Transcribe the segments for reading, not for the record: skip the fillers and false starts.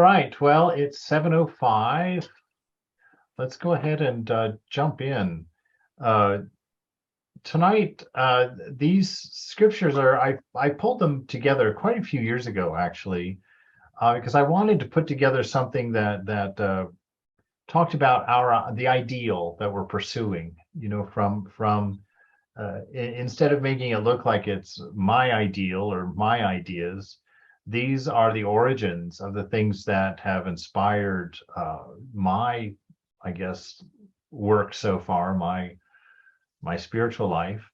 Right, well, it's 7:05. Let's go ahead and jump in. Uh, Tonight, these scriptures I pulled them together quite a few years ago, actually, because I wanted to put together something that talked about the ideal that we're pursuing. Instead of making it look like it's my ideal or my ideas, these are the origins of the things that have inspired my, I guess, work so far, my spiritual life.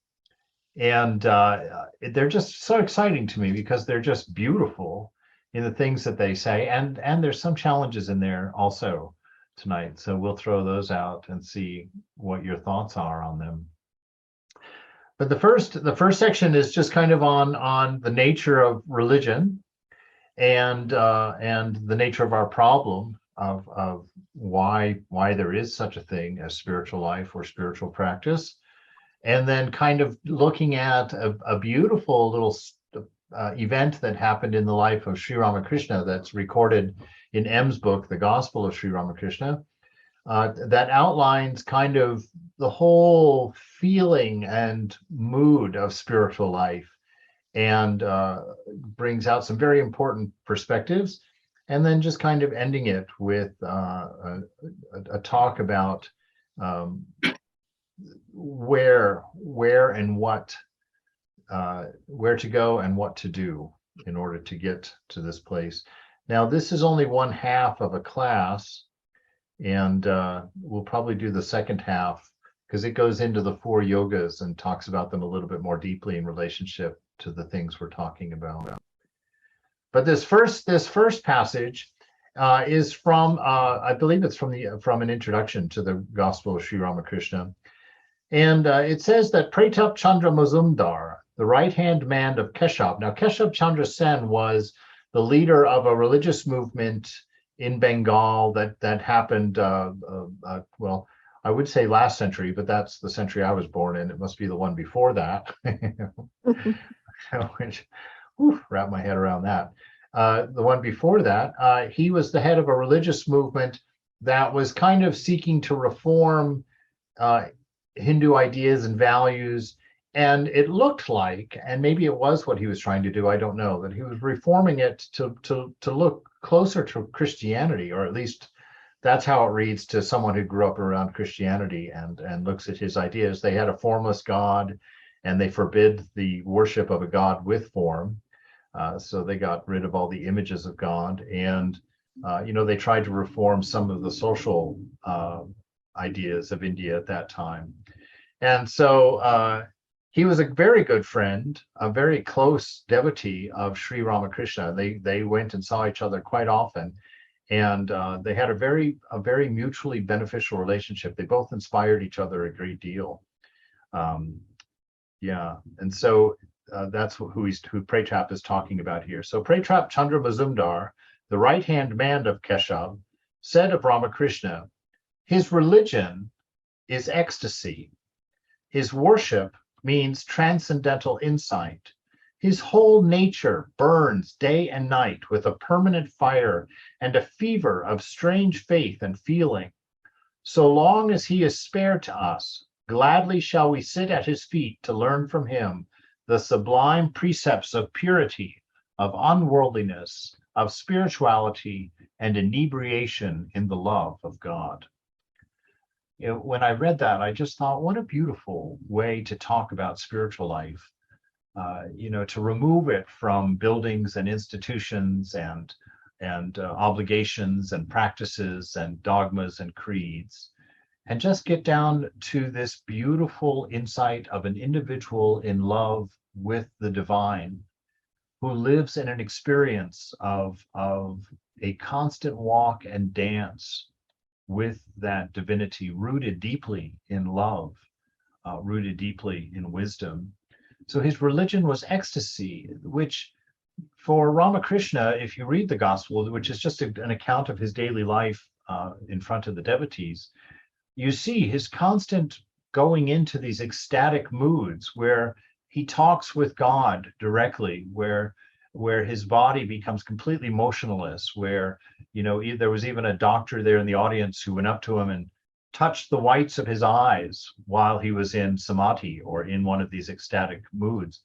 And they're just so exciting to me because they're just beautiful in the things that they say, and there's some challenges in there also tonight. So we'll throw those out and see what your thoughts are on them. But the first section is just kind of on the nature of religion and the nature of our problem of why there is such a thing as spiritual life or spiritual practice, and then kind of looking at a beautiful little event that happened in the life of Sri Ramakrishna that's recorded in M's book, The Gospel of Sri Ramakrishna, that outlines kind of the whole feeling and mood of spiritual life, and brings out some very important perspectives, and then just kind of ending it with a talk about where and what, where to go and what to do in order to get to this place. Now, this is only one half of a class, and we'll probably do the second half because it goes into the 4 yogas and talks about them a little bit more deeply in relationship to the things we're talking about. But this first passage is from, I believe it's from an introduction to the Gospel of Sri Ramakrishna. And it says that Pratap Chandra Mazumdar, the right-hand man of Keshab. Now, Keshab Chandra Sen was the leader of a religious movement in Bengal that happened, well, I would say last century, but that's the century I was born in. It must be the one before that. Which, wrap my head around that. The one before that, he was the head of a religious movement that was kind of seeking to reform Hindu ideas and values. And it looked like, and maybe it was what he was trying to do, I don't know, that he was reforming it to look closer to Christianity, or at least that's how it reads to someone who grew up around Christianity and looks at his ideas. They had a formless God, and they forbid the worship of a God with form. So they got rid of all the images of God, and they tried to reform some of the social ideas of India at that time. And so he was a very good friend, a very close devotee of Sri Ramakrishna. They went and saw each other quite often, and they had a very mutually beneficial relationship. They both inspired each other a great deal. And so that's who Pratap is talking about here. So Pratap Chandra Mazumdar, the right-hand man of Keshab, said of Ramakrishna, his religion is ecstasy. His worship means transcendental insight. His whole nature burns day and night with a permanent fire and a fever of strange faith and feeling. So long as he is spared to us, gladly shall we sit at his feet to learn from him the sublime precepts of purity, of unworldliness, of spirituality, and inebriation in the love of God. When I read that, I just thought, what a beautiful way to talk about spiritual life, to remove it from buildings and institutions and obligations and practices and dogmas and creeds, and just get down to this beautiful insight of an individual in love with the divine, who lives in an experience of a constant walk and dance with that divinity, rooted deeply in love, rooted deeply in wisdom. So his religion was ecstasy, which for Ramakrishna, if you read the gospel, which is just an account of his daily life in front of the devotees, you see his constant going into these ecstatic moods where he talks with God directly, where where his body becomes completely motionless, where, there was even a doctor there in the audience who went up to him and touched the whites of his eyes while he was in samadhi or in one of these ecstatic moods,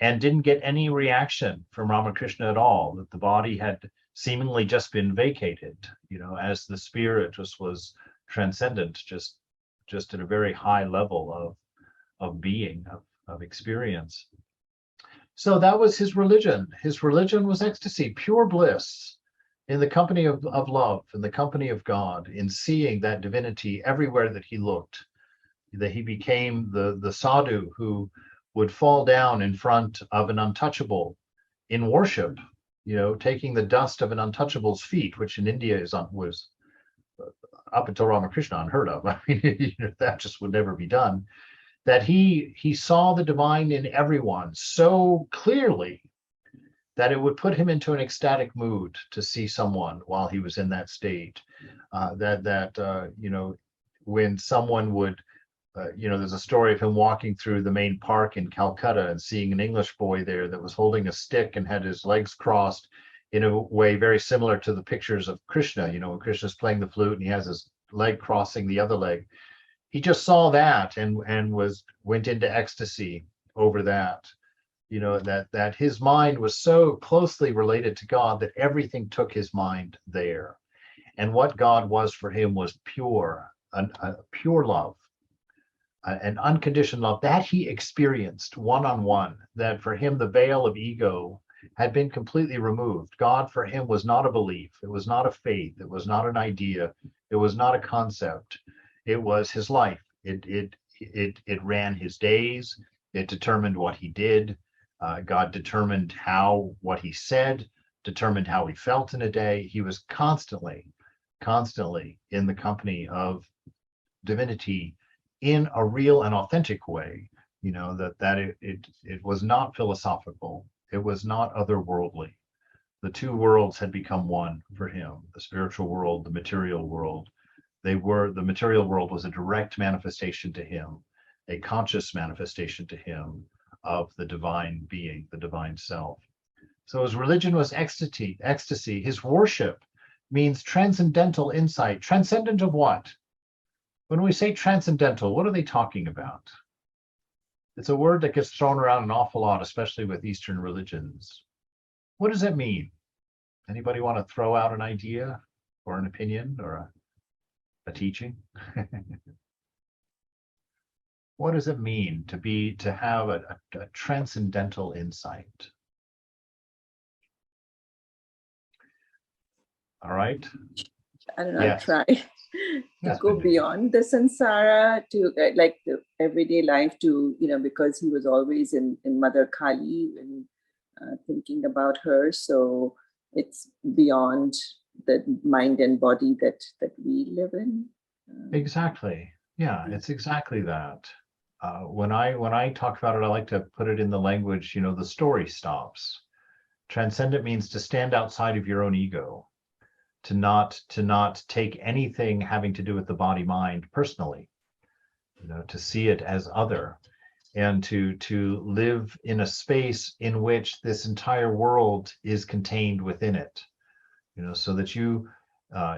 and didn't get any reaction from Ramakrishna at all, that the body had seemingly just been vacated, as the spirit just was transcendent, just at a very high level of being, of experience. So that was his religion. His religion was ecstasy, pure bliss in the company of love, in the company of God, in seeing that divinity everywhere that he looked, that he became the sadhu who would fall down in front of an untouchable in worship, taking the dust of an untouchable's feet, which in India was up until Ramakrishna unheard of. I mean, that just would never be done. That he saw the divine in everyone so clearly that it would put him into an ecstatic mood to see someone while he was in that state. When someone would, there's a story of him walking through the main park in Calcutta and seeing an English boy there that was holding a stick and had his legs crossed in a way very similar to the pictures of Krishna, when Krishna's playing the flute and he has his leg crossing the other leg. He just saw that and went into ecstasy over that, that his mind was so closely related to God that everything took his mind there. And what God was for him was pure love, an unconditioned love that he experienced one-on-one, that for him the veil of ego had been completely removed. God for him was not a belief, it was not a faith, it was not an idea, it was not a concept. It was his life. It ran his days. It determined what he did. God determined what he said, determined how he felt in a day. He was constantly in the company of divinity in a real and authentic way. It was not philosophical. It was not otherworldly. The two worlds had become one for him: the spiritual world, the material world. The material world was a direct manifestation to him, a conscious manifestation to him of the divine being, the divine self. So his religion was ecstasy. His worship means transcendental insight. Transcendent of what? When we say transcendental, what are they talking about? It's a word that gets thrown around an awful lot, especially with Eastern religions. What does it mean? Anybody want to throw out an idea or an opinion or a teaching? What does it mean to have a transcendental insight? All right. I don't know. Yes. Try to go beyond the samsara to like the everyday life to, because he was always in Mother Kali and thinking about her. So it's beyond the mind and body that we live in. Exactly. Yeah, it's exactly that. When I talk about it, I like to put it in the language, the story stops. Transcendent means to stand outside of your own ego, to not take anything having to do with the body mind personally, to see it as other, and to live in a space in which this entire world is contained within it, so that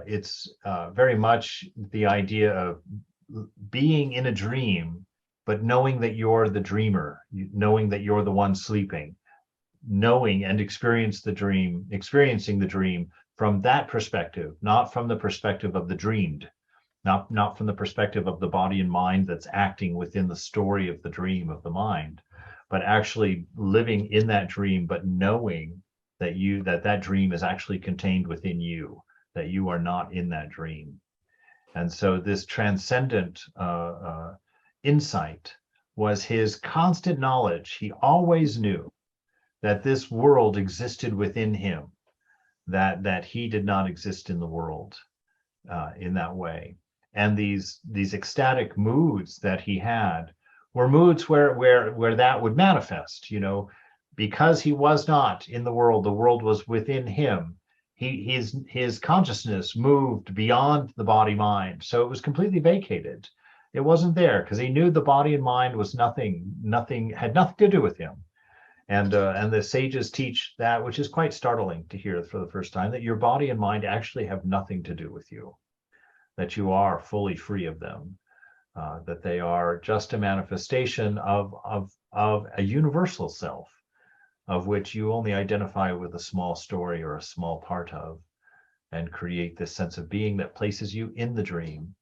it's very much the idea of being in a dream, but knowing that you're the dreamer, knowing that you're the one sleeping, knowing and experiencing the dream from that perspective, not from the perspective of the dreamed, not from the perspective of the body and mind that's acting within the story of the dream of the mind, but actually living in that dream, but knowing that dream is actually contained within you, that you are not in that dream. And so this transcendent insight was his constant knowledge. He always knew that this world existed within him, that he did not exist in the world in that way. And these ecstatic moods that he had were moods where that would manifest, because he was not in the world was within him. His consciousness moved beyond the body mind, so it was completely vacated. It wasn't there because he knew the body and mind was nothing had nothing to do with him. And the sages teach that, which is quite startling to hear for the first time, that your body and mind actually have nothing to do with you, that you are fully free of them, that they are just a manifestation of a universal self, of which you only identify with a small story or a small part of, and create this sense of being that places you in the dream.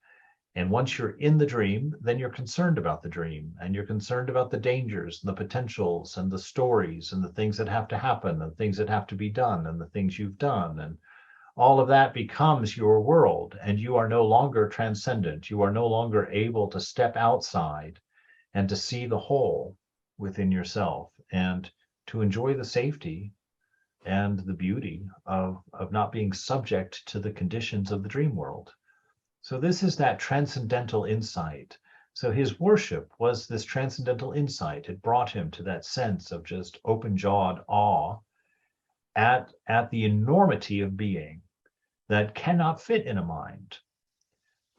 And once you're in the dream, then you're concerned about the dream, and you're concerned about the dangers and the potentials and the stories and the things that have to happen and things that have to be done and the things you've done. And all of that becomes your world, and you are no longer transcendent. You are no longer able to step outside and to see the whole within yourself and to enjoy the safety and the beauty of not being subject to the conditions of the dream world. So this is that transcendental insight. So his worship was this transcendental insight. It brought him to that sense of just open-jawed awe at the enormity of being that cannot fit in a mind.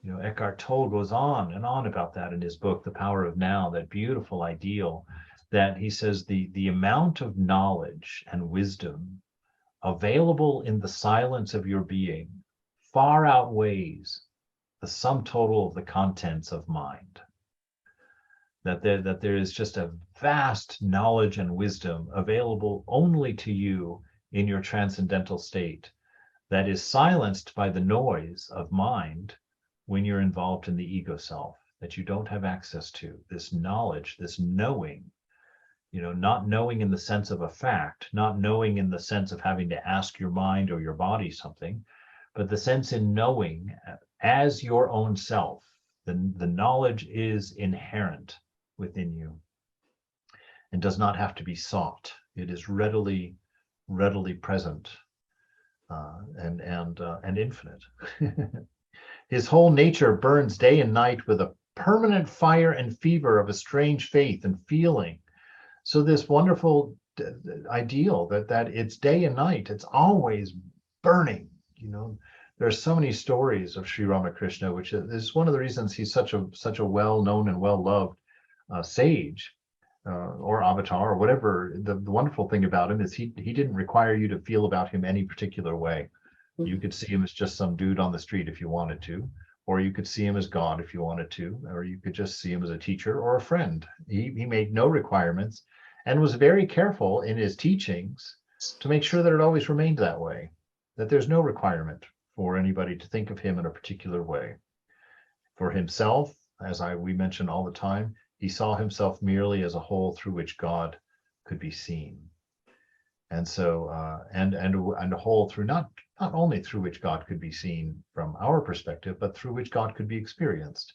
You know, Eckhart Tolle goes on and on about that in his book, The Power of Now, that beautiful ideal that he says the amount of knowledge and wisdom available in the silence of your being far outweighs the sum total of the contents of mind. That there is just a vast knowledge and wisdom available only to you in your transcendental state that is silenced by the noise of mind when you're involved in the ego self, that you don't have access to. This knowledge, this knowing, you know, not knowing in the sense of a fact, not knowing in the sense of having to ask your mind or your body something, but the sense in knowing as your own self. The knowledge is inherent within you and does not have to be sought. It is readily present and infinite. His whole nature burns day and night with a permanent fire and fever of a strange faith and feeling. So this wonderful ideal that it's day and night, it's always burning. You know, there's so many stories of Sri Ramakrishna, which is one of the reasons he's such a well-known and well-loved sage or avatar or whatever. The wonderful thing about him is he didn't require you to feel about him any particular way. You could see him as just some dude on the street if you wanted to, or you could see him as God if you wanted to, or you could just see him as a teacher or a friend. He made no requirements and was very careful in his teachings to make sure that it always remained that way, that there's no requirement for anybody to think of him in a particular way. For himself, as we mention all the time, he saw himself merely as a hole through which God could be seen. And so, and a hole through not only through which God could be seen from our perspective, but through which God could be experienced.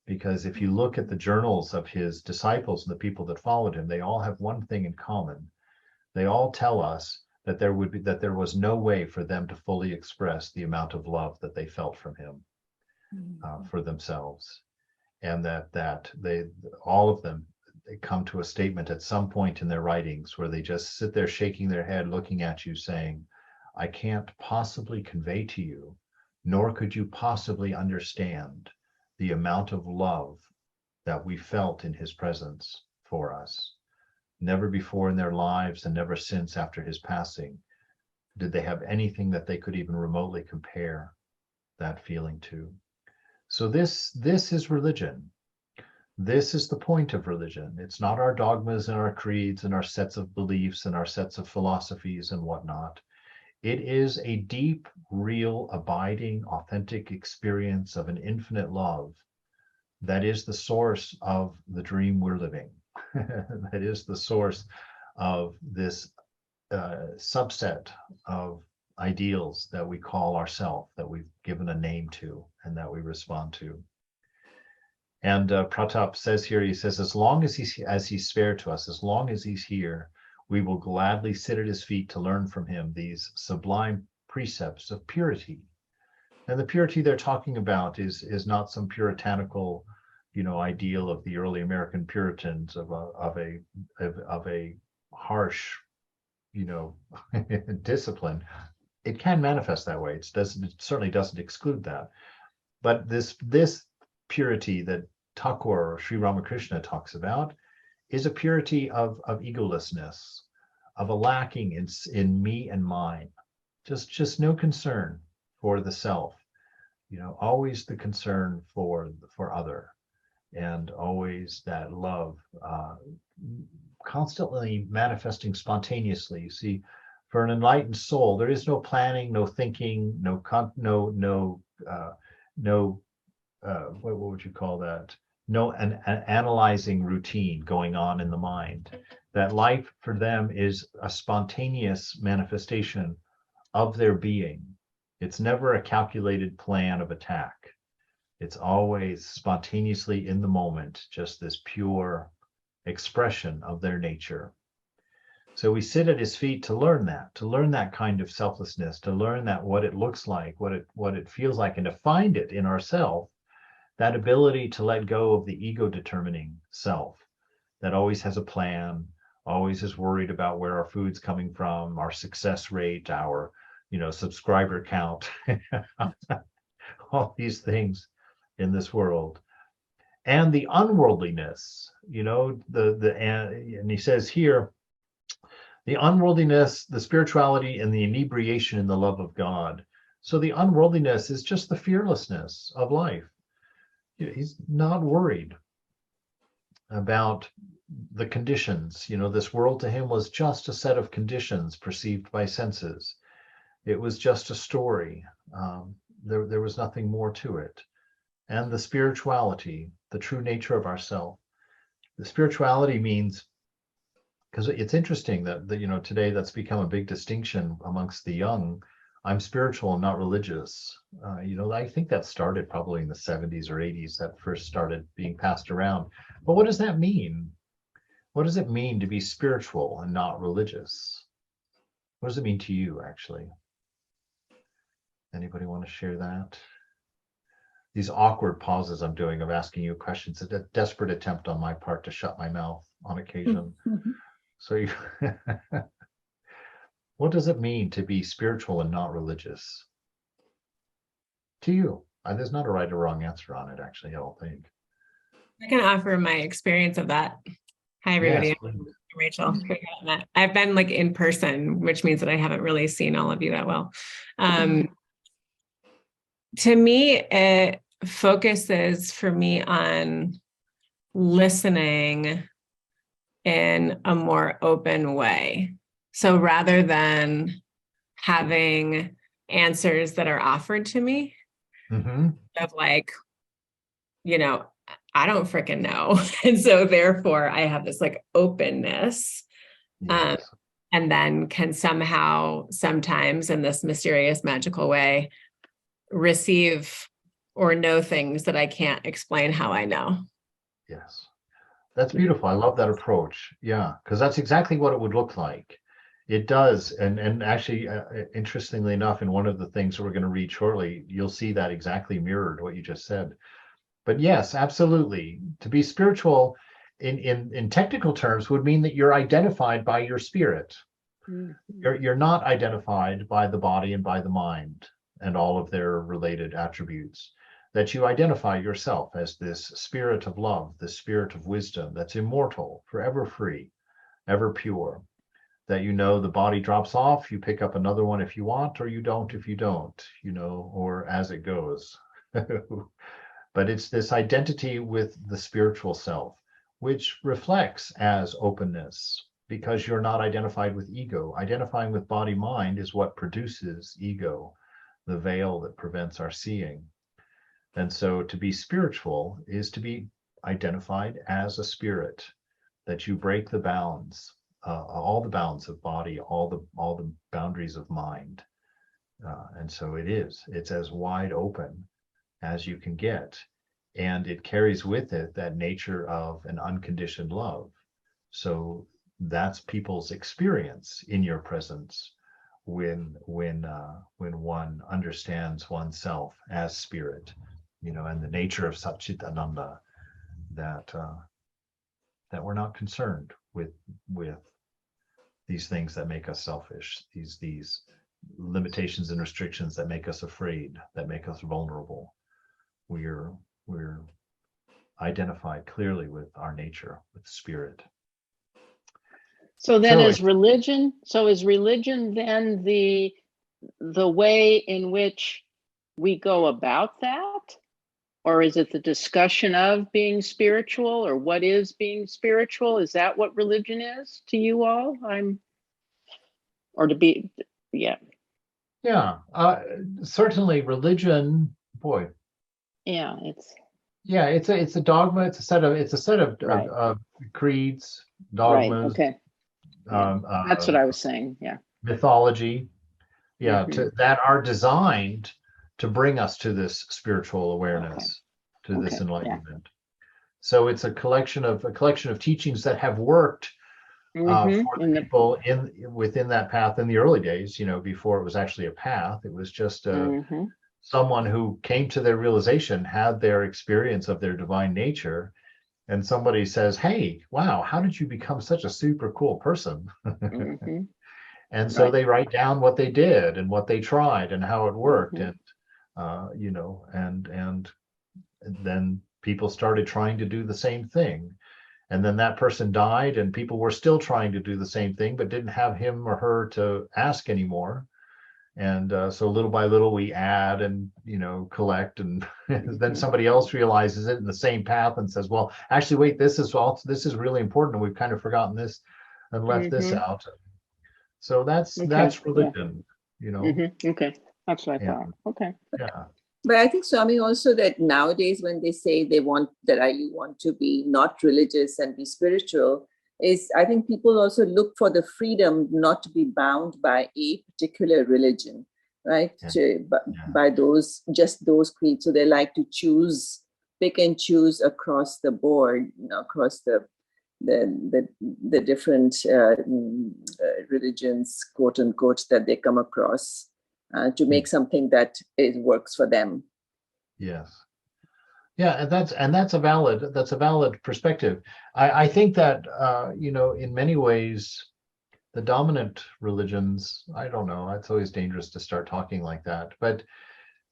Because if you look at the journals of his disciples and the people that followed him, they all have one thing in common. They all tell us that there was no way for them to fully express the amount of love that they felt from him for themselves, and that they all of them they come to a statement at some point in their writings where they just sit there shaking their head, looking at you, saying, "I can't possibly convey to you, nor could you possibly understand the amount of love that we felt in his presence for us." Never before in their lives and never since after his passing did they have anything that they could even remotely compare that feeling to. So this is religion. This is the point of religion. It's not our dogmas and our creeds and our sets of beliefs and our sets of philosophies and whatnot. It is a deep, real, abiding, authentic experience of an infinite love that is the source of the dream we're living. That is the source of this subset of ideals that we call ourself, that we've given a name to and that we respond to. And Pratap says here, he says, as long as he's spared to us, as long as he's here, we will gladly sit at his feet to learn from him these sublime precepts of purity. And the purity they're talking about is not some puritanical, ideal of the early American Puritans of a harsh, discipline. It can manifest that way. It certainly doesn't exclude that. But this purity that Thakur or Sri Ramakrishna talks about is a purity of egolessness, of a lacking in me and mine, just no concern for the self, always the concern for other, and always that love, constantly manifesting spontaneously. You see, for an enlightened soul, there is no planning, no thinking, what would you call that? No, an analyzing routine going on in the mind. That life for them is a spontaneous manifestation of their being. It's never a calculated plan of attack. It's always spontaneously in the moment, just this pure expression of their nature. So we sit at his feet to learn that kind of selflessness, to learn that what it looks like, what it feels like, and to find it in ourselves, that ability to let go of the ego determining self that always has a plan, always is worried about where our food's coming from, our success rate, our subscriber count, all these things in this world. And the unworldliness, and he says here, the unworldliness, the spirituality, and the inebriation in the love of God. So the unworldliness is just the fearlessness of life. He's not worried about the conditions. This world to him was just a set of conditions perceived by senses. It was just a story. There was nothing more to it. And the spirituality, the true nature of ourself. The spirituality means, because it's interesting that today that's become a big distinction amongst the young. I'm spiritual and not religious. I think that started probably in the 70s or 80s, that first started being passed around. But what does that mean? What does it mean to be spiritual and not religious? What does it mean to you, actually? Anybody want to share that? These awkward pauses I'm doing of asking you questions, a desperate attempt on my part to shut my mouth on occasion. Mm-hmm. So you what does it mean to be spiritual and not religious to you? There's not a right or wrong answer on it, actually, I don't think. I can offer my experience of that. Hi, everybody. Yes, I'm Rachel. I've been in person, which means that I haven't really seen all of you that well. To me, it focuses for me on listening in a more open way. So rather than having answers that are offered to me, mm-hmm. of I don't freaking know. And so therefore I have this openness, Yes. And then can somehow, sometimes in this mysterious, magical way, receive or know things that I can't explain how I know. Yes. That's beautiful. I love that approach. Yeah, because that's exactly what it would look like. It does. And actually, interestingly enough, in one of the things that we're going to read shortly, you'll see that exactly mirrored what you just said. But yes, absolutely. To be spiritual in technical terms would mean that you're identified by your spirit. Mm-hmm. You're not identified by the body and by the mind and all of their related attributes. That you identify yourself as this spirit of love, this spirit of wisdom that's immortal, forever free, ever pure. That the body drops off, you pick up another one if you want, or you don't if you don't, or as it goes. But it's this identity with the spiritual self, which reflects as openness, because you're not identified with ego. Identifying with body-mind is what produces ego, the veil that prevents our seeing. And so to be spiritual is to be identified as a spirit, that you break the bounds, all the bounds of body, all the boundaries of mind. And so it's as wide open as you can get. And it carries with it that nature of an unconditioned love. So that's people's experience in your presence when one understands oneself as spirit, and the nature of Satchitananda, that we're not concerned with these things that make us selfish, these limitations and restrictions that make us afraid, that make us vulnerable. We're identified clearly with our nature, with spirit. So then So is religion then the way in which we go about that? Or is it the discussion of being spiritual, or what is being spiritual? Is that what religion is to you all? Yeah. yeah, certainly religion, boy, Yeah, yeah, it's a dogma. It's a set of right. creeds, Right. dogmas, Okay. Yeah. um, That's uh, what I was saying. Yeah. mythology, yeah, Mhm. that are designed to bring us to this spiritual Okay. awareness, to this Okay. Yeah. enlightenment. So it's a collection of teachings that have worked Mm-hmm. for the people within that path in the early days. Before it was actually a path, it was just Mm-hmm. someone who came to their realization, had their experience of their divine nature, and somebody says, "Hey, wow, how did you become such a super cool person?" Mm-hmm. And so Right. they write down what they did and what they tried and how it worked, Mm-hmm. and and then people started trying to do the same thing. And then that person died, and people were still trying to do the same thing, but didn't have him or her to ask anymore. And so little by little, we add and collect, and then Mm-hmm. somebody else realizes it in the same path and says, "Well, actually, wait, this is really important, and we've kind of forgotten this and left this Mm-hmm. out." So that's Okay. Yeah. religion, Mm-hmm. Okay. That's what I and thought. Okay. yeah, But I think, Swami, also that nowadays when they say they want that you want to be not religious and be spiritual, is I think people also look for the freedom not to be bound by a particular religion, right? yeah, yeah, By those creeds. So they like to pick and choose across the board, across the different religions, quote unquote, that they come across. To make something that works for them. yes. Yeah, and that's a valid perspective. I think that in many ways the dominant religions, I don't know, it's always dangerous to start talking like that, but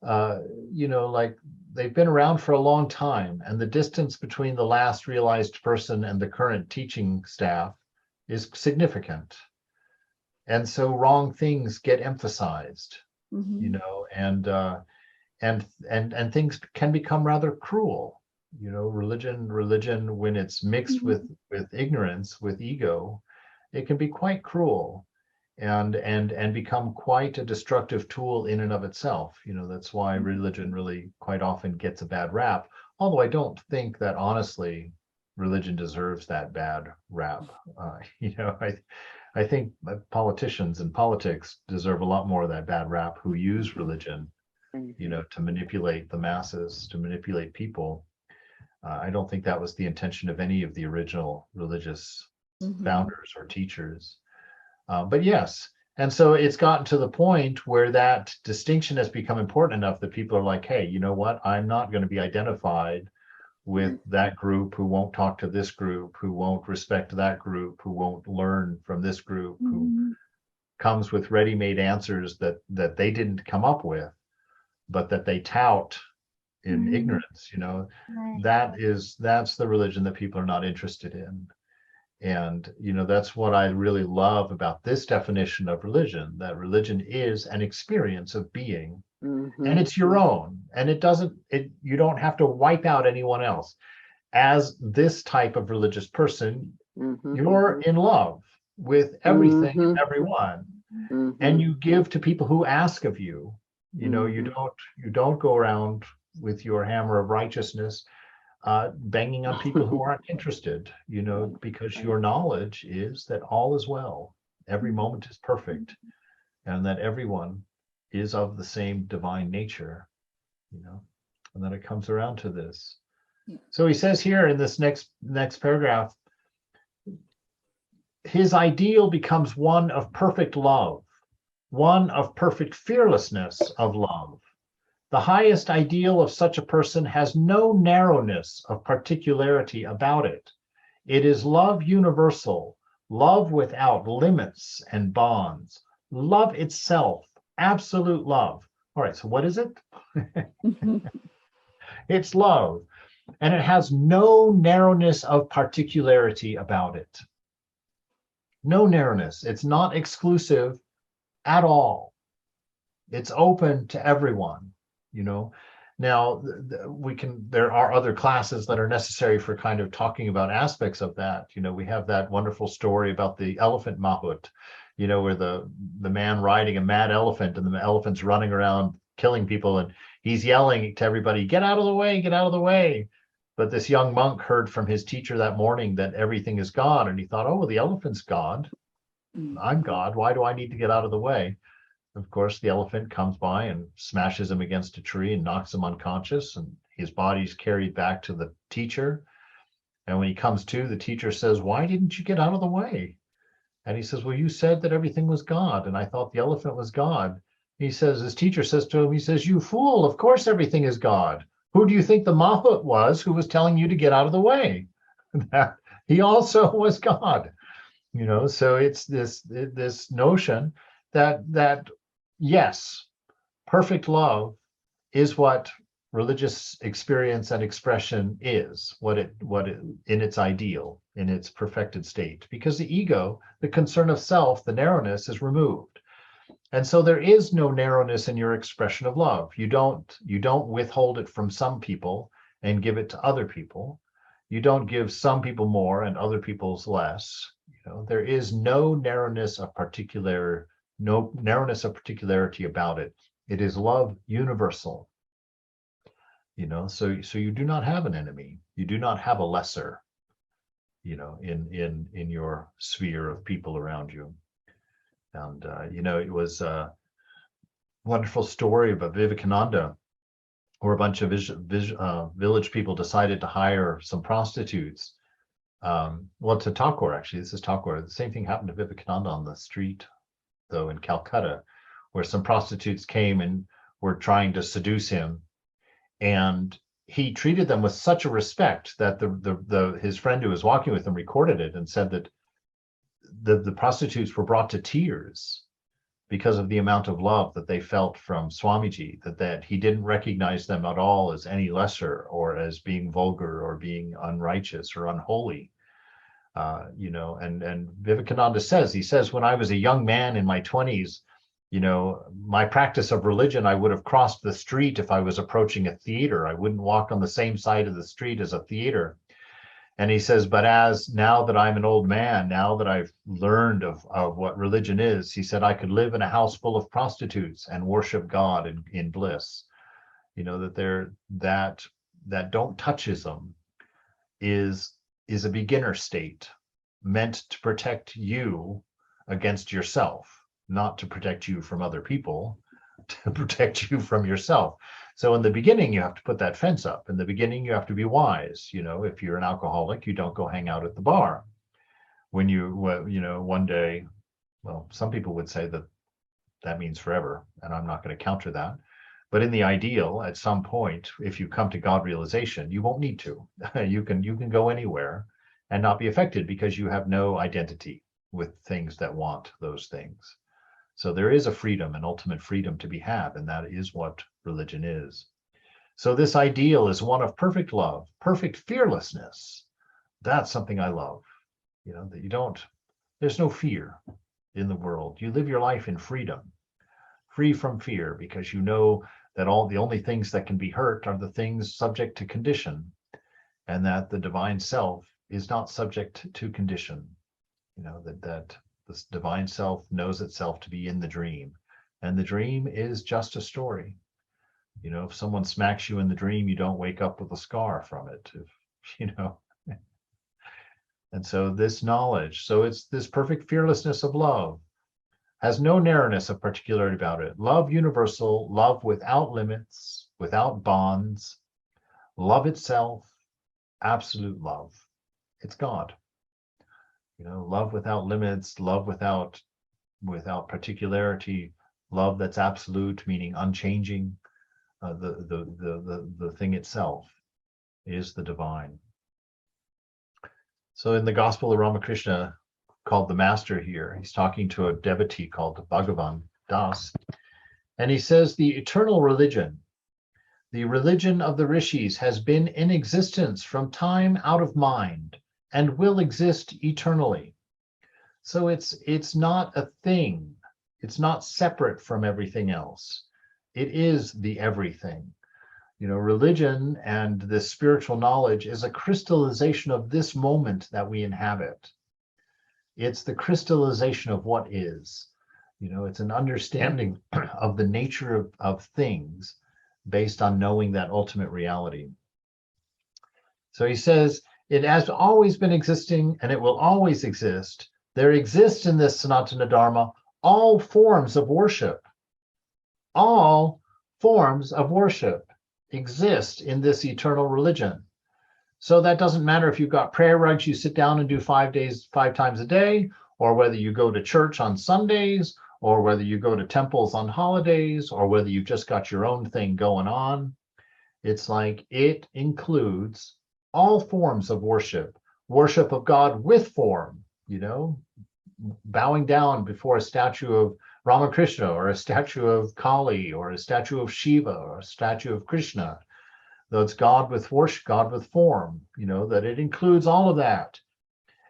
uh, like they've been around for a long time, and the distance between the last realized person and the current teaching staff is significant. And so wrong things get emphasized, Mm-hmm. And things can become rather cruel. Religion when it's mixed Mm-hmm. with ignorance, with ego, it can be quite cruel, and become quite a destructive tool in and of itself. That's why religion really quite often gets a bad rap, although I don't think that, honestly, religion deserves that bad rap. I think politicians and politics deserve a lot more of that bad rap, who use religion Mm-hmm. to manipulate the masses, to manipulate people. I don't think that was the intention of any of the original religious Mm-hmm. founders or teachers. But yes, and so it's gotten to the point where that distinction has become important enough that people are like, "Hey, you know what? I'm not going to be identified with that group who won't talk to this group, who won't respect that group, who won't learn from this group, who Mm-hmm. comes with ready-made answers that they didn't come up with, but that they tout in Mm-hmm. ignorance." That's the religion that people are not interested in. And that's what I really love about this definition of religion, that religion is an experience of being, Mm-hmm. and it's your own, and you don't have to wipe out anyone else. As this type of religious person, Mm-hmm. you're in love with everything and everyone, Mm-hmm. and you give to people who ask of you. You don't go around with your hammer of righteousness banging on people who aren't interested, because your knowledge is that all is well, every moment is perfect, and that everyone is of the same divine nature, and then it comes around to this. So he says here in this next paragraph, his ideal becomes one of perfect love, one of perfect fearlessness of love. The highest ideal of such a person has no narrowness of particularity about it. It is love universal, love without limits and bonds, love itself, absolute love. All right, so what is it? It's love, and it has no narrowness of particularity about it. No narrowness. It's not exclusive at all. It's open to everyone, you know. Now, there are other classes that are necessary for kind of talking about aspects of that. You know, we have that wonderful story about the elephant mahut, you know, where the man riding a mad elephant, and the elephant's running around killing people, and he's yelling to everybody, get out of the way, get out of the way. But this young monk heard from his teacher that morning that everything is God, and he thought, oh, well, the elephant's God. I'm God. Why do I need to get out of the way? Of course, the elephant comes by and smashes him against a tree and knocks him unconscious, and his body's carried back to the teacher. And when he comes to, the teacher says, why didn't you get out of the way? And he says, well, you said that everything was God, and I thought the elephant was God. He says, his teacher says to him, he says, you fool, of course everything is God. Who do you think the Mahut was who was telling you to get out of the way? He also was God. You know, so it's this notion that yes, perfect love is what religious experience and expression is, what it in its ideal, in its perfected state, because the ego, the concern of self, the narrowness is removed. And so there is no narrowness in your expression of love. You don't withhold it from some people and give it to other people. You don't give some people more and other people's less. You know, there is no narrowness of particularity about it. It is love universal. You know, so you do not have an enemy. You do not have a lesser, you know, in your sphere of people around you. And you know, it was a wonderful story about Vivekananda, where a bunch of village people decided to hire some prostitutes. Well, to Thakur, actually, this is Thakur. The same thing happened to Vivekananda on the street, though, in Calcutta, where some prostitutes came and were trying to seduce him. And he treated them with such a respect that his friend who was walking with him recorded it and said that the prostitutes were brought to tears because of the amount of love that they felt from Swamiji, that he didn't recognize them at all as any lesser or as being vulgar or being unrighteous or unholy. You know, and Vivekananda says, when I was a young man in my 20s, you know, my practice of religion, I would have crossed the street if I was approaching a theater. I wouldn't walk on the same side of the street as a theater. And he says, but now that I'm an old man, now that I've learned of what religion is, he said, I could live in a house full of prostitutes and worship God in bliss. You know, that don't touchism is a beginner state meant to protect you against yourself, not to protect you from other people, to protect you from yourself. So in the beginning, you have to put that fence up. In the beginning, you have to be wise. You know, if you're an alcoholic, you don't go hang out at the bar. When you know, one day, well, some people would say that means forever, and I'm not going to counter that. But in the ideal, at some point, if you come to God realization, you won't need to. You can go anywhere and not be affected because you have no identity with things that want those things. So there is a freedom, an ultimate freedom to be had, and that is what religion is. So this ideal is one of perfect love, perfect fearlessness. That's something I love. You know, that there's no fear in the world. You live your life in freedom, free from fear, because you know that the only things that can be hurt are the things subject to condition, and that the divine self is not subject to condition. You know, that this divine self knows itself to be in the dream, and the dream is just a story. You know, if someone smacks you in the dream, you don't wake up with a scar from it, you know. And so this knowledge, so it's this perfect fearlessness of love, has no narrowness of particularity about it. Love universal, love without limits, without bonds, love itself, absolute love. It's God. You know, love without limits, love without particularity, love that's absolute, meaning unchanging. The thing itself is the divine. So in the Gospel of Ramakrishna, called the Master here, he's talking to a devotee called Bhagavan Das, and he says, the eternal religion, the religion of the rishis, has been in existence from time out of mind and will exist eternally. So it's not a thing. It's not separate from everything else. It is the everything. Religion and this spiritual knowledge is a crystallization of this moment that we inhabit. It's the crystallization of what is. It's an understanding of the nature of things based on knowing that ultimate reality. So he says, it has always been existing and it will always exist. There exists in this Sanatana Dharma all forms of worship. All forms of worship exist in this eternal religion. So that doesn't matter if you've got prayer rugs you sit down and do 5 times a day, or whether you go to church on Sundays, or whether you go to temples on holidays, or whether you've just got your own thing going on. It's like it includes all forms of worship of God with form, bowing down before a statue of Ramakrishna, or a statue of Kali, or a statue of Shiva, or a statue of Krishna. Though it's God with worship, God with form, that it includes all of that.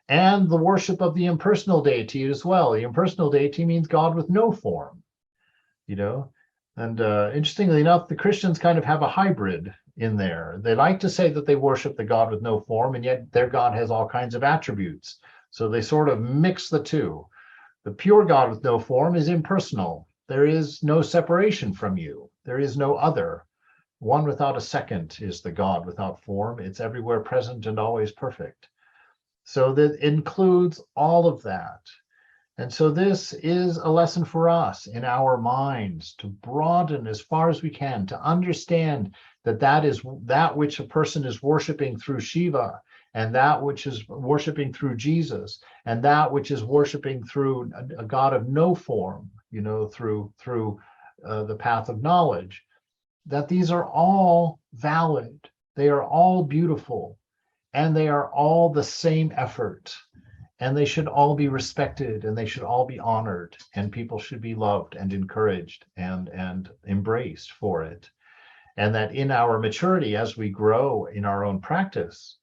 And the worship of the impersonal deity as well. The impersonal deity means God with no form, And interestingly enough, the Christians kind of have a hybrid in there. They like to say that they worship the God with no form, and yet their God has all kinds of attributes. So they sort of mix the two. The pure God with no form is impersonal. There is no separation from you. There is no other. One without a second is the God without form. It's everywhere present and always perfect. So that includes all of that. And so this is a lesson for us in our minds to broaden as far as we can, to understand that is that which a person is worshiping through Shiva, and that which is worshiping through Jesus, and that which is worshiping through a God of no form, through the path of knowledge, that these are all valid, they are all beautiful, and they are all the same effort. And they should all be respected, and they should all be honored, and people should be loved and encouraged and embraced for it. And that in our maturity, as we grow in our own practice,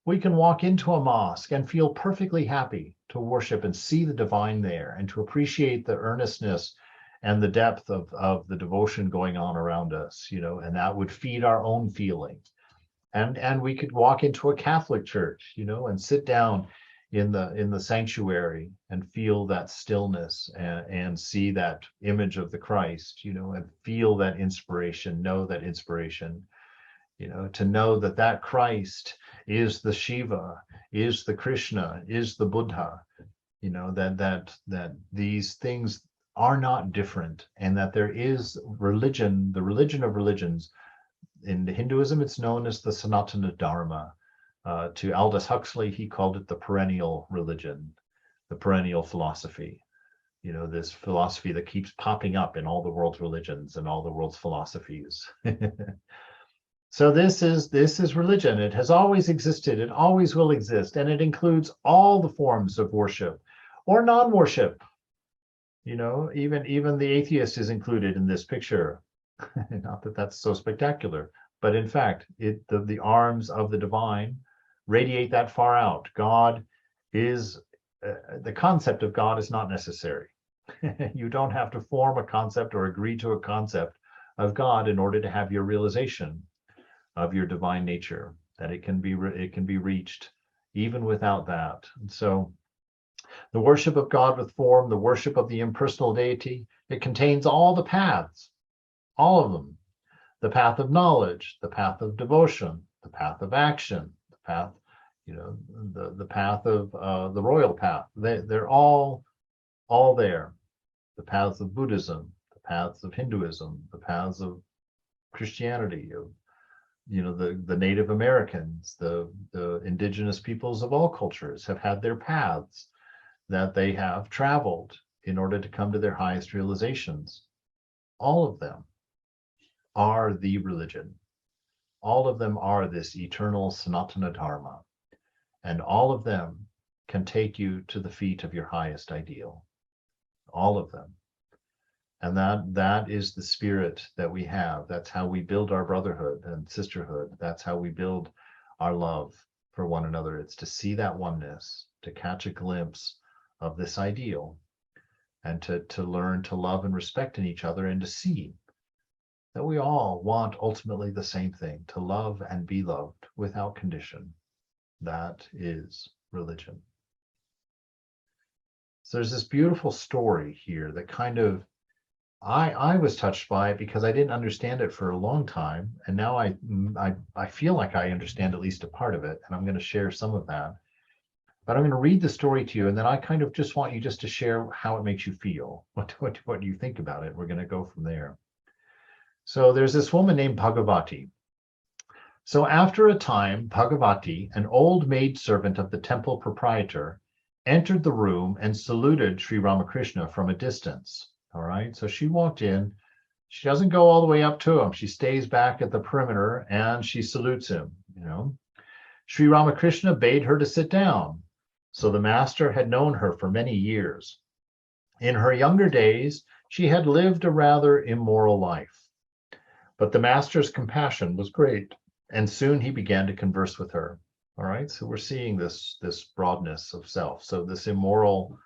we can walk into a mosque and feel perfectly happy to worship and see the divine there, and to appreciate the earnestness and the depth of the devotion going on around us, and that would feed our own feeling. And we could walk into a Catholic church, and sit down in the sanctuary and feel that stillness and see that image of the Christ, and feel that inspiration, know that inspiration, to know that Christ is the Shiva, is the Krishna, is the Buddha, that these things are not different, and that there is religion, the religion of religions. In Hinduism, it's known as the Sanatana Dharma. To Aldous Huxley, he called it the perennial religion, the perennial philosophy, this philosophy that keeps popping up in all the world's religions and all the world's philosophies. So this is religion. It has always existed, it always will exist, and it includes all the forms of worship or non-worship. Even the atheist is included in this picture. Not that that's so spectacular, but in fact, the arms of the divine radiate that far out. God is, the concept of God is not necessary. You don't have to form a concept or agree to a concept of God in order to have your realization of your divine nature, that it can be reached even without that. And so the worship of God with form, the worship of the impersonal deity, it contains all the paths, all of them. The path of knowledge, the path of devotion, the path of action, the path, the path of the royal path. They're all there. The paths of Buddhism, the paths of Hinduism, the paths of Christianity, of the Native Americans, the indigenous peoples of all cultures have had their paths that they have traveled in order to come to their highest realizations. All of them are the religion. All of them are this eternal Sanatana Dharma. And all of them can take you to the feet of your highest ideal. All of them. And that is the spirit that we have. That's how we build our brotherhood and sisterhood. That's how we build our love for one another. It's to see that oneness, to catch a glimpse of this ideal, and to learn to love and respect in each other, and to see that we all want ultimately the same thing, to love and be loved without condition. That is religion. So there's this beautiful story here that kind of, I was touched by it because I didn't understand it for a long time. And now I feel like I understand at least a part of it. And I'm going to share some of that. But I'm going to read the story to you. And then I kind of just want you just to share how it makes you feel. What do you think about it? We're going to go from there. So there's this woman named Bhagavati. So after a time, Bhagavati, an old maidservant of the temple proprietor, entered the room and saluted Sri Ramakrishna from a distance. All right, so she walked in. She doesn't go all the way up to him. She stays back at the perimeter and she salutes him. Sri Ramakrishna bade her to sit down. So the master had known her for many years. In her younger days, she had lived a rather immoral life. But the master's compassion was great, and soon he began to converse with her. All right, so we're seeing this broadness of self. So this immoral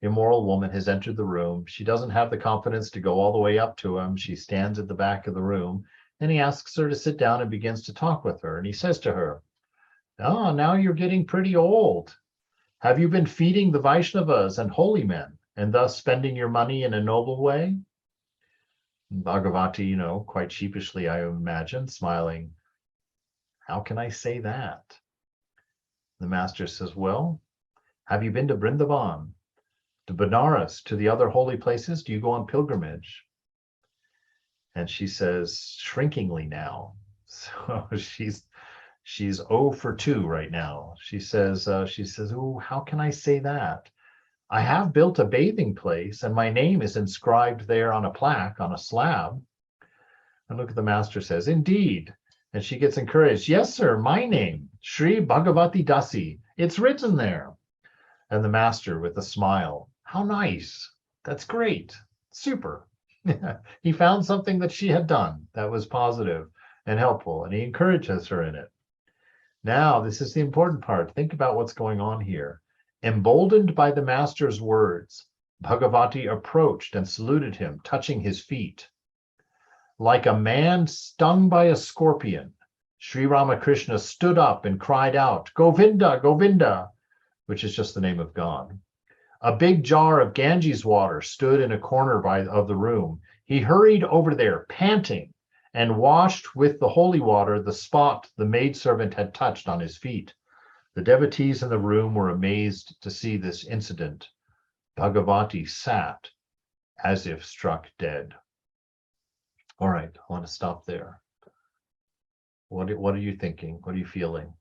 woman has entered the room. She doesn't have the confidence to go all the way up to him. She stands at the back of the room, and he asks her to sit down and begins to talk with her. And he says to her, "Oh, now you're getting pretty old. Have you been feeding the Vaishnavas and holy men, and thus spending your money in a noble way?" And Bhagavati, quite sheepishly, I imagine, smiling, "How can I say that?" The master says, "Well, have you been to Vrindavan, to Benares, to the other holy places? Do you go on pilgrimage?" And she says, shrinkingly now, so she's 0 for 2 right now. She says, "Oh, how can I say that? I have built a bathing place and my name is inscribed there on a plaque, on a slab." And look at the master says, "Indeed." And she gets encouraged. "Yes, sir, my name, Sri Bhagavati Dasi. It's written there." And the master with a smile, "How nice. That's great. Super." He found something that she had done that was positive and helpful, and he encourages her in it. Now, this is the important part. Think about what's going on here. Emboldened by the master's words, Bhagavati approached and saluted him, touching his feet. Like a man stung by a scorpion, Sri Ramakrishna stood up and cried out, "Govinda, Govinda," which is just the name of God. A big jar of Ganges water stood in a corner of the room. He hurried over there, panting, and washed with the holy water the spot the maidservant had touched on his feet. The devotees in the room were amazed to see this incident. Bhagavati sat as if struck dead. All right, I want to stop there. What are you thinking? What are you feeling?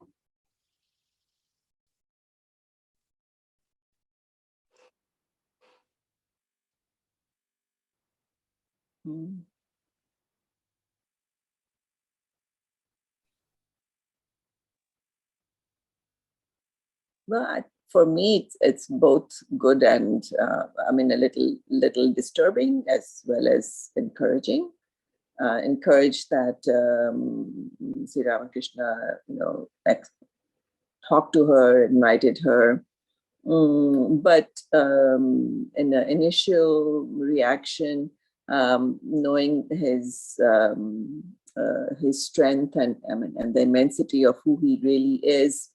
Mm. Well, for me, it's both good and a little disturbing as well as encouraging. Encouraged that Sri Ramakrishna, talked to her, invited her. But in the initial reaction, knowing his strength and the immensity of who he really is,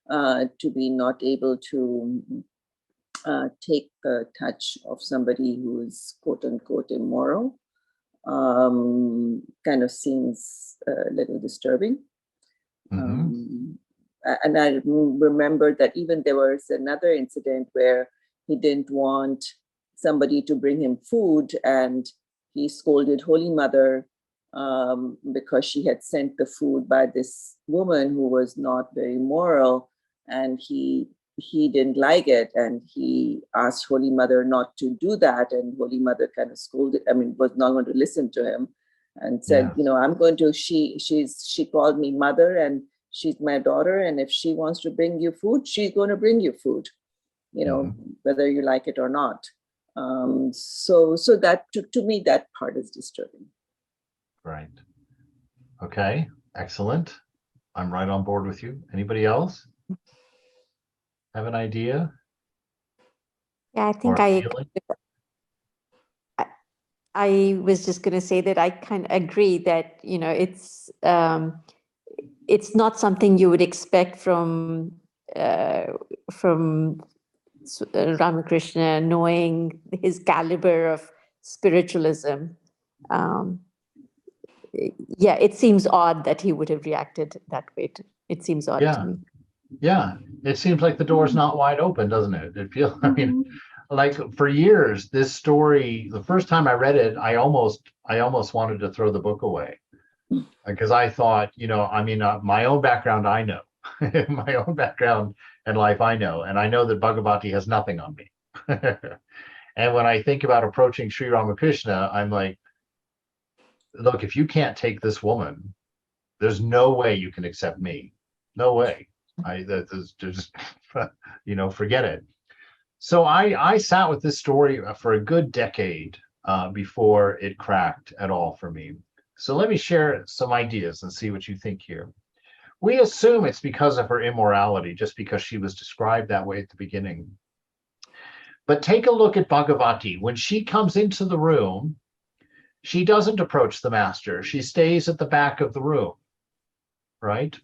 to be not able to take the touch of somebody who is quote unquote immoral, kind of seems a little disturbing. Mm-hmm. And I remember that even there was another incident where he didn't want somebody to bring him food, and he scolded Holy Mother because she had sent the food by this woman who was not very moral, and he didn't like it, and he asked Holy Mother not to do that, and Holy Mother kind of scolded, was not going to listen to him, and said, Yes. I'm going to, she called me mother, and she's my daughter, and if she wants to bring you food, she's going to bring you food, whether you like it or not. So that to me, that part is disturbing. Right. Okay, excellent. I'm right on board with you. Anybody else have an idea? Yeah, I think or I feeling? I was just going to say that I kind of agree that, it's not something you would expect uh, from Ramakrishna, knowing his caliber of spiritualism. Um, yeah, it seems odd that he would have reacted that way. It seems odd to Yeah. me. Yeah. It seems like the door's not wide open, doesn't it? It feels, I mean, like for years, this story, the first time I read it, I almost wanted to throw the book away because I thought, I mean, my own background, I know, my own background and life, I know, and I know that Bhagavati has nothing on me. And when I think about approaching Sri Ramakrishna, I'm like, look, if you can't take this woman, there's no way you can accept me. No way. There's just, forget it. So I sat with this story for a good decade before it cracked at all for me. So let me share some ideas and see what you think here. We assume it's because of her immorality, just because she was described that way at the beginning. But take a look at Bhagavati. When she comes into the room, she doesn't approach the master. She stays at the back of the room, right?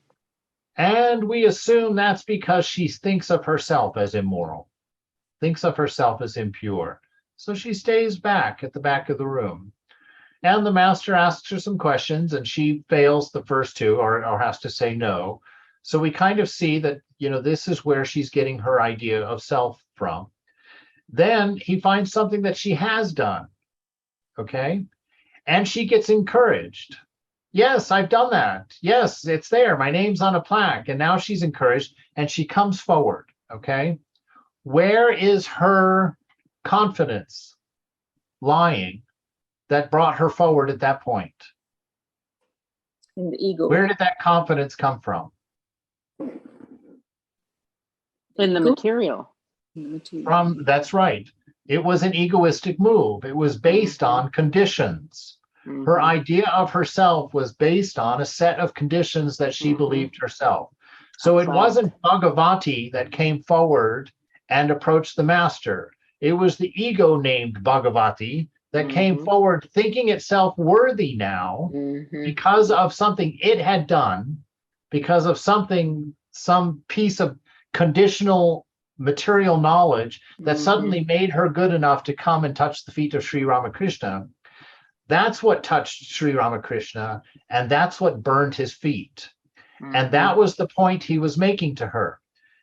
And we assume that's because she thinks of herself as immoral, thinks of herself as impure. So she stays back at the back of the room. And the master asks her some questions and she fails the first two or has to say no. So we kind of see that, this is where she's getting her idea of self from. Then he finds something that she has done, okay? And she gets encouraged. Yes, I've done that. Yes, it's there. My name's on a plaque. And now she's encouraged and she comes forward, okay? Where is her confidence lying that brought her forward at that point? In the ego. Where did that confidence come from? In the material. That's right. It was an egoistic move. It was based on conditions. Her idea of herself was based on a set of conditions that she believed herself. So it wasn't Bhagavati that came forward and approached the master. It was the ego named Bhagavati that came forward thinking itself worthy now because of something it had done, because of some piece of conditional material knowledge that suddenly made her good enough to come and touch the feet of Sri Ramakrishna. That's what touched Sri Ramakrishna, and that's what burned his feet. And that was the point he was making to her.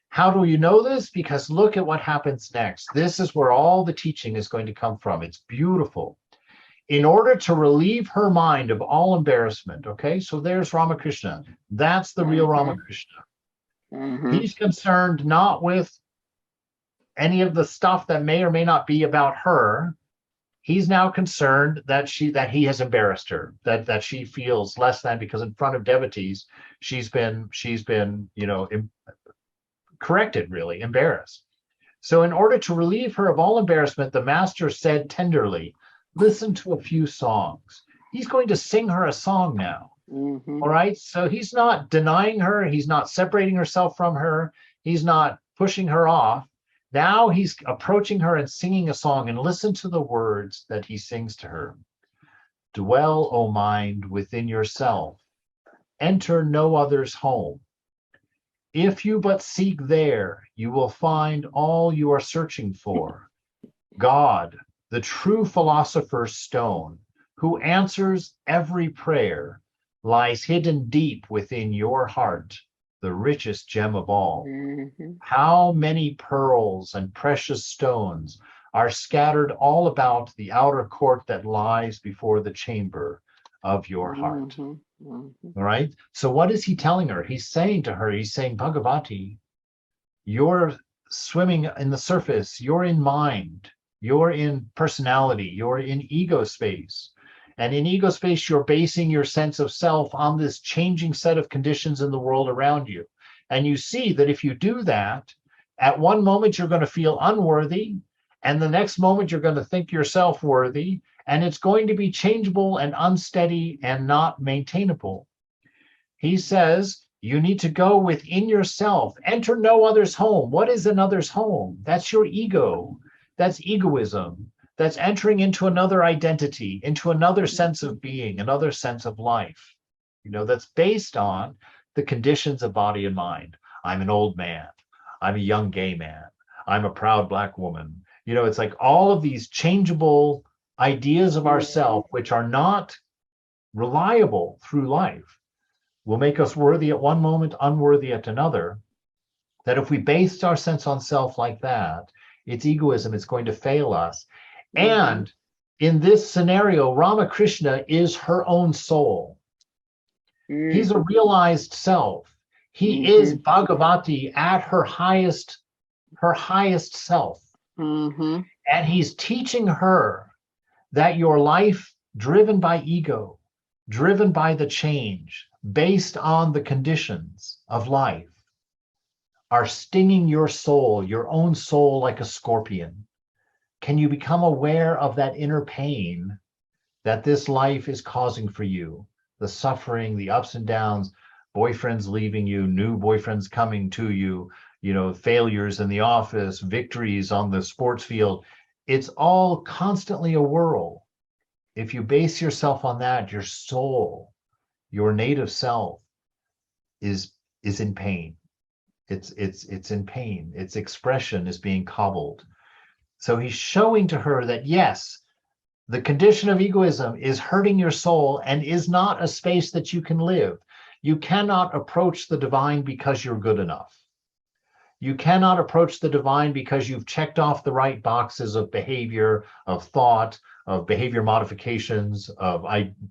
How do you know this? Because look at what happens next. This is where all the teaching is going to come from. It's beautiful. In order to relieve her mind of all embarrassment, okay, so there's Ramakrishna. That's the real Ramakrishna. He's concerned not with any of the stuff that may or may not be about her. He's now concerned that he has embarrassed her, that she feels less than because in front of devotees she's been corrected, really embarrassed. So in order to relieve her of all embarrassment, the master said tenderly, listen to a few songs. He's going to sing her a song now. All right. So he's not denying her. He's not separating herself from her. He's not pushing her off. Now he's approaching her and singing a song, and listen to the words that he sings to her. Dwell, O mind, within yourself. Enter no other's home. If you but seek there, you will find all you are searching for. God, the true philosopher's stone, who answers every prayer, lies hidden deep within your heart, the richest gem of all. How many pearls and precious stones are scattered all about the outer court that lies before the chamber of your heart. All right. So what is he telling her? He's saying to her, he's saying, Bhagavati, you're swimming in the surface, you're in mind, you're in personality, you're in ego space. And in ego space, you're basing your sense of self on this changing set of conditions in the world around you. And you see that if you do that, at one moment, you're going to feel unworthy. And the next moment, you're going to think yourself worthy. And it's going to be changeable and unsteady and not maintainable. He says, you need to go within yourself. Enter no other's home. What is another's home? That's your ego. that's egoism. That's entering into another identity, into another sense of being, another sense of life, that's based on the conditions of body and mind. I'm an old man. I'm a young gay man. I'm a proud Black woman. It's like all of these changeable ideas of ourself, which are not reliable through life, will make us worthy at one moment, unworthy at another. That if we based our sense on self like that, it's egoism, it's going to fail us. And in this scenario, Ramakrishna is her own soul. He's a realized self. He is Bhagavati at her highest self. And he's teaching her that your life driven by ego, driven by the change, based on the conditions of life, are stinging your soul, your own soul, like a scorpion. Can you become aware of that inner pain that this life is causing for you? The suffering, the ups and downs, boyfriends leaving you, new boyfriends coming to you, failures in the office, victories on the sports field. It's all constantly a whirl. If you base yourself on that, your soul, your native self is in pain. It's in pain. Its expression is being cobbled. So he's showing to her that, yes, the condition of egoism is hurting your soul and is not a space that you can live. You cannot approach the divine because you're good enough. You cannot approach the divine because you've checked off the right boxes of behavior, of thought, of behavior modifications, of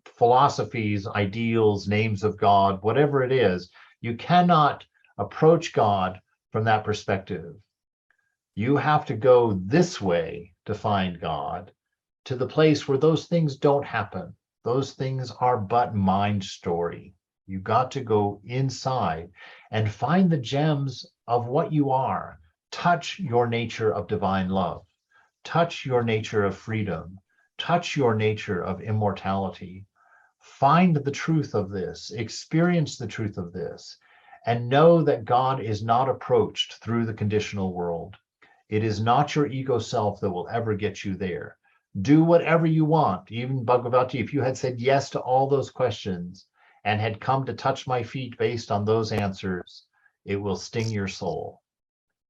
philosophies, ideals, names of God, whatever it is. You cannot approach God from that perspective. You have to go this way to find God, to the place where those things don't happen. Those things are but mind story. You got to go inside and find the gems of what you are. Touch your nature of divine love. Touch your nature of freedom. Touch your nature of immortality. Find the truth of this. Experience the truth of this. And know that God is not approached through the conditional world. It is not your ego self that will ever get you there. Do whatever you want. Even Bhagavati, if you had said yes to all those questions and had come to touch my feet based on those answers, it will sting your soul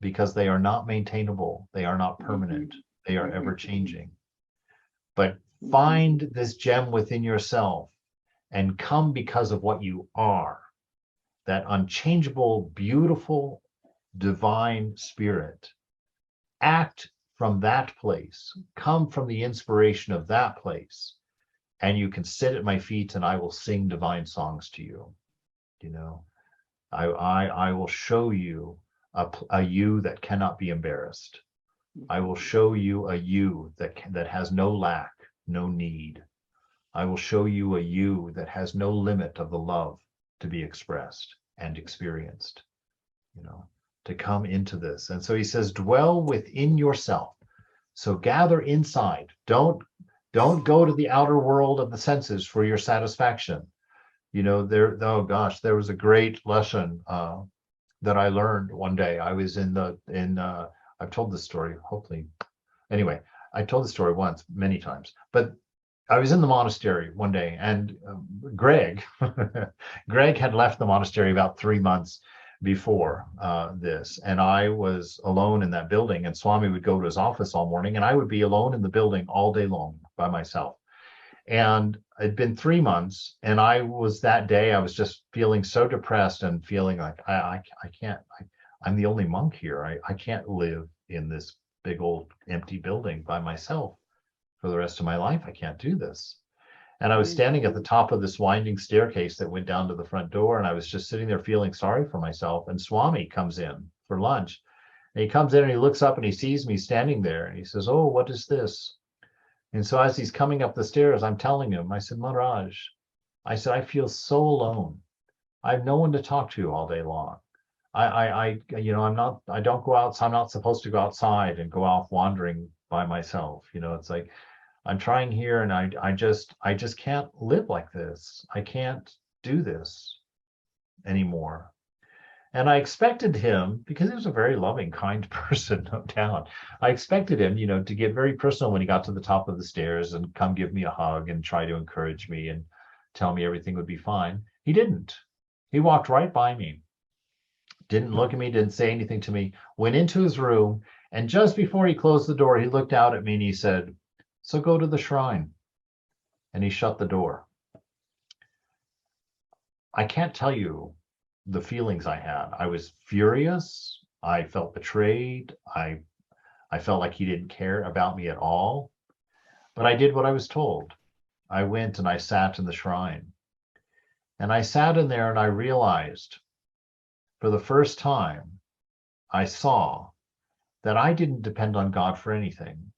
because they are not maintainable. They are not permanent. They are ever changing. But find this gem within yourself and come because of what you are, that unchangeable, beautiful, divine spirit. Act from that place, come from the inspiration of that place, and you can sit at my feet and I will sing divine songs to you. I will show you a you that cannot be embarrassed. I will show you a you that has no lack, no need. I will show you a you that has no limit of the love to be expressed and experienced, to come into this. And so he says, dwell within yourself. So gather inside. Don't go to the outer world of the senses for your satisfaction. There was a great lesson that I learned one day. I was I've told this story, hopefully. Anyway, I told the story once, many times, but I was in the monastery one day, and Greg had left the monastery about 3 months before this, and I was alone in that building, and Swami would go to his office all morning, and I would be alone in the building all day long by myself. And it'd been 3 months, and I was just feeling so depressed and feeling like I'm the only monk here. I can't live in this big old empty building by myself for the rest of my life. I can't do this. And I was standing at the top of this winding staircase that went down to the front door, and I was just sitting there feeling sorry for myself. And Swami comes in for lunch. And he comes in and he looks up and he sees me standing there, and he says, "Oh, what is this?" And so as he's coming up the stairs, I'm telling him, I said, "Maharaj," I said, "I feel so alone. I have no one to talk to all day long. I don't go out. I'm not supposed to go outside and go off wandering by myself. It's like, I'm trying here, and I just can't live like this. I can't do this anymore." And I expected him, because he was a very loving, kind person, no doubt. I expected him, to get very personal when he got to the top of the stairs and come give me a hug and try to encourage me and tell me everything would be fine. He didn't. He walked right by me, didn't look at me, didn't say anything to me, went into his room. And just before he closed the door, he looked out at me and he said, "So go to the shrine." And he shut the door. I can't tell you the feelings I had. I was furious. I felt betrayed. I felt like he didn't care about me at all. But I did what I was told. I went and I sat in the shrine. And I sat in there and I realized for the first time, I saw that I didn't depend on God for anything.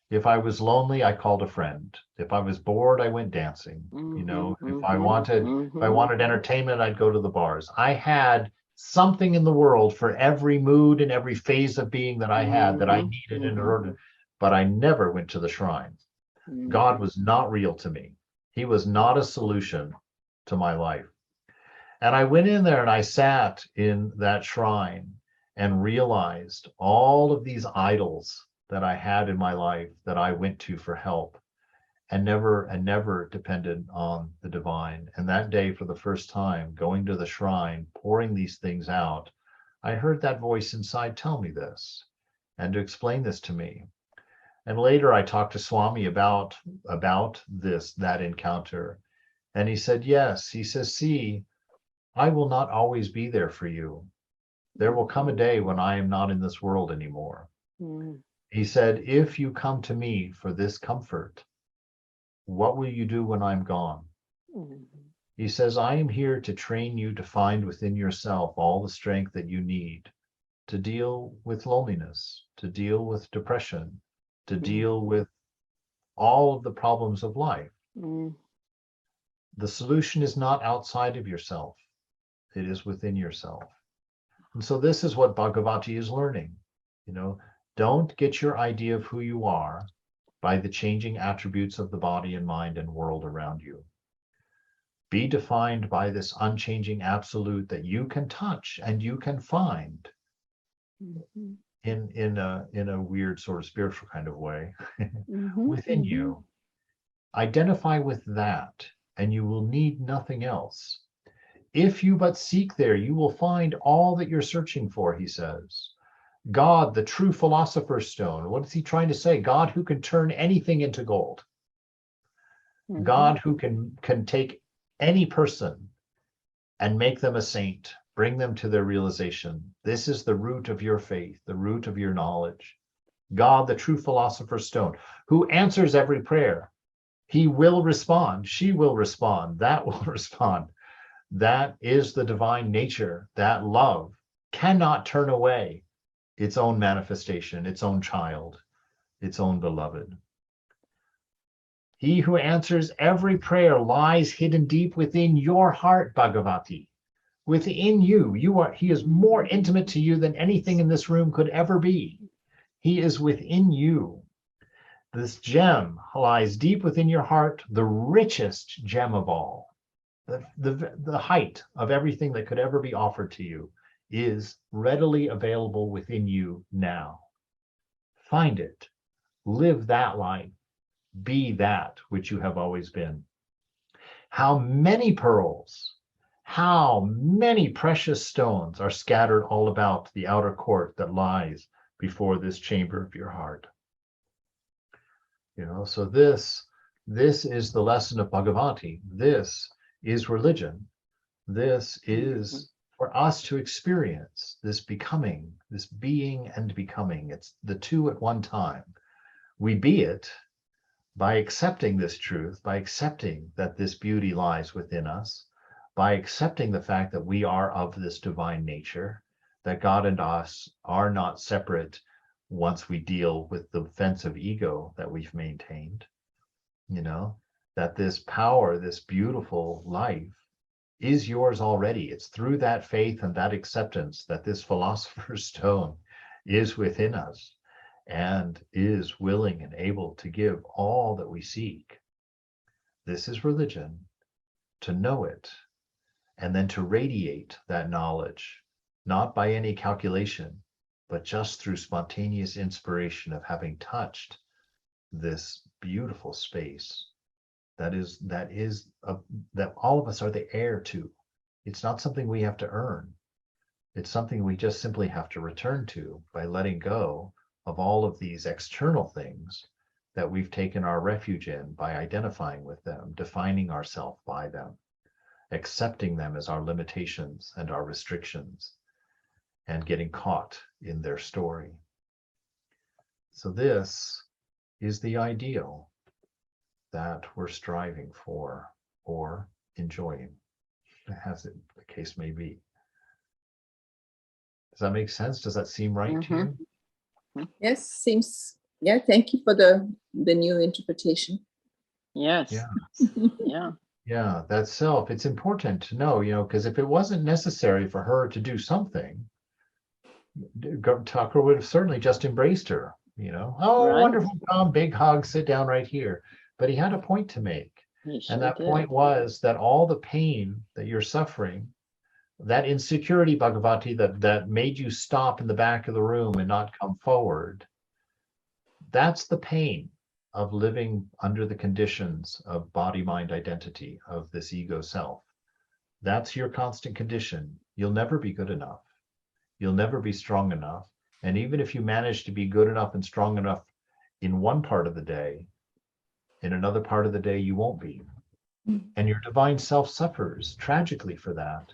If I was lonely, I called a friend. If I was bored, I went dancing. If I wanted entertainment, I'd go to the bars. I had something in the world for every mood and every phase of being that I had that I needed in order, but I never went to the shrine. God was not real to me. He was not a solution to my life. And I went in there and I sat in that shrine and realized all of these idols that I had in my life that I went to for help and never depended on the divine. And that day, for the first time, going to the shrine, pouring these things out, I heard that voice inside tell me this and to explain this to me. And later I talked to Swami about that encounter. And he said, yes, he says, see, I will not always be there for you. There will come a day when I am not in this world anymore. He said, if you come to me for this comfort, what will you do when I'm gone? He says, I am here to train you to find within yourself all the strength that you need to deal with loneliness, to deal with depression, to deal with all of the problems of life. The solution is not outside of yourself. It is within yourself. And so this is what Bhagavati is learning. Don't get your idea of who you are by the changing attributes of the body and mind and world around you. Be defined by this unchanging absolute that you can touch and you can find in a weird sort of spiritual kind of way within you. Identify with that and you will need nothing else. If you but seek there, you will find all that you're searching for, he says. God, the true philosopher's stone. What is he trying to say? God who can turn anything into gold. God who can take any person and make them a saint, bring them to their realization. This is the root of your faith, the root of your knowledge. God, the true philosopher's stone, who answers every prayer. He will respond. She will respond. That will respond. That is the divine nature. That love cannot turn away its own manifestation, its own child, its own beloved. He who answers every prayer lies hidden deep within your heart, Bhagavati. Within you, he is more intimate to you than anything in this room could ever be. He is within you. This gem lies deep within your heart, the richest gem of all. The height of everything that could ever be offered to you is readily available within you now. Find it, live that life, be that which you have always been. How many pearls, how many precious stones are scattered all about the outer court that lies before this chamber of your heart. So this is the lesson of Bhagavati. This is religion. This is for us to experience this becoming, this being and becoming. It's the two at one time. We be it by accepting this truth, by accepting that this beauty lies within us, by accepting the fact that we are of this divine nature, that God and us are not separate once we deal with the fence of ego that we've maintained, that this power, this beautiful life is yours already. It's through that faith and that acceptance that this philosopher's stone is within us and is willing and able to give all that we seek. This is religion, to know it and then to radiate that knowledge, not by any calculation, but just through spontaneous inspiration of having touched this beautiful space that all of us are the heir to. It's not something we have to earn. It's something we just simply have to return to by letting go of all of these external things that we've taken our refuge in, by identifying with them, defining ourselves by them, accepting them as our limitations and our restrictions, and getting caught in their story. So this is the ideal that we're striving for or enjoying, as it, the case may be. Does that make sense? Does that seem right to you? Yes, seems, yeah, thank you for the new interpretation. Yes. Yeah. Yeah. Yeah, that self, it's important to know, because if it wasn't necessary for her to do something, Tucker would have certainly just embraced her, oh, Right. wonderful, come, big hug, sit down right here. But he had a point to make. He And sure that did. point was that all the pain that you're suffering, that insecurity, Bhagavati, that made you stop in the back of the room and not come forward, that's the pain of living under the conditions of body-mind identity, of this ego self. That's your constant condition. You'll never be good enough. You'll never be strong enough. And even if you manage to be good enough and strong enough in one part of the day, in another part of the day, you won't be. And your divine self suffers tragically for that.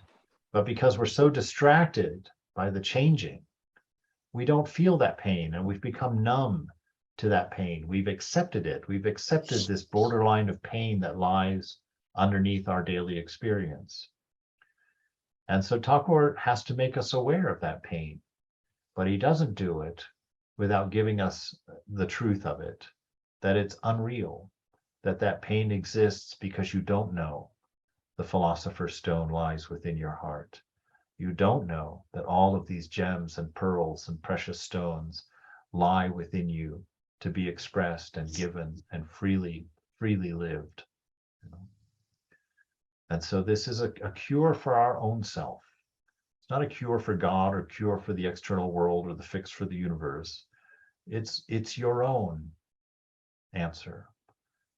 But because we're so distracted by the changing, we don't feel that pain, and we've become numb to that pain. We've accepted it. We've accepted this borderline of pain that lies underneath our daily experience. And so Thakur has to make us aware of that pain, but he doesn't do it without giving us the truth of it, that it's unreal, that pain exists because you don't know the philosopher's stone lies within your heart. You don't know that all of these gems and pearls and precious stones lie within you to be expressed and given and freely lived. And so this is a cure for our own self. It's not a cure for God or cure for the external world or the fix for the universe. It's your own answer,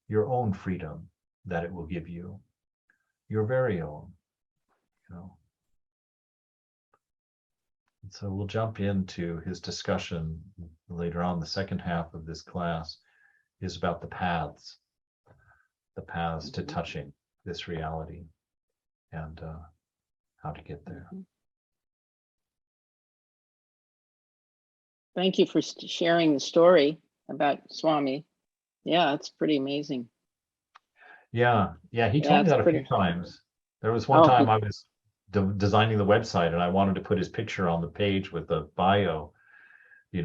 your own freedom that it will give you, your very own, And so we'll jump into his discussion later on. The second half of this class is about the paths to touching this reality and how to get there. Thank you for sharing the story about Swami. Yeah, it's pretty amazing. Yeah, he told me that a few times. There was one time I was designing the website and I wanted to put his picture on the page with the bio,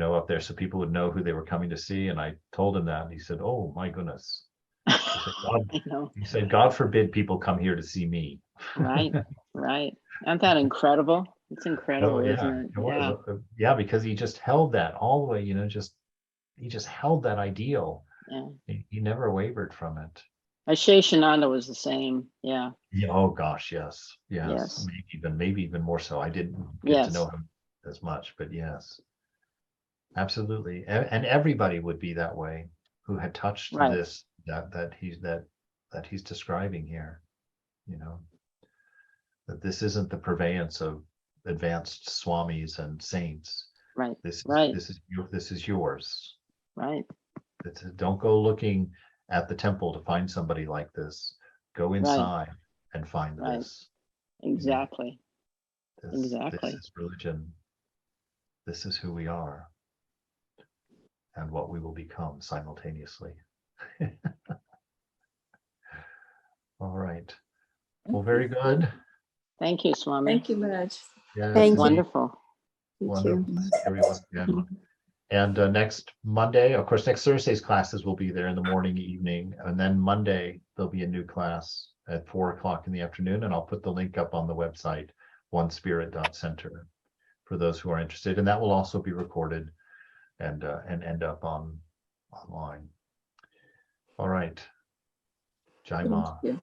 up there so people would know who they were coming to see. And I told him that, and he said, "Oh my goodness." He said, "God forbid people come here to see me." Right. Isn't that incredible? It's incredible, isn't it? Yeah, because he just held that all the way, he just held that ideal. Yeah. He never wavered from it. Sheshananda was the same. Yeah. Oh gosh, yes. Maybe even more so. I didn't get to know him as much, but yes, absolutely. And everybody would be that way who had touched this that he's describing here. That this isn't the purveyance of advanced swamis and saints. Right. This is yours. Right. Don't go looking at the temple to find somebody like this. Go inside and find this. Exactly. This is religion. This is who we are and what we will become simultaneously. All right. Well, very good. Thank you, Swami. Thank you, Maharaj. Yeah, Thank you. Wonderful. Wonderful. Everyone. Yeah. And next Monday, of course, next Thursday's classes will be there in the morning, evening, and then Monday there'll be a new class at 4:00 in the afternoon, and I'll put the link up on the website, onespirit.center, for those who are interested, and that will also be recorded and end up online. All right. Jai Ma. Thank you.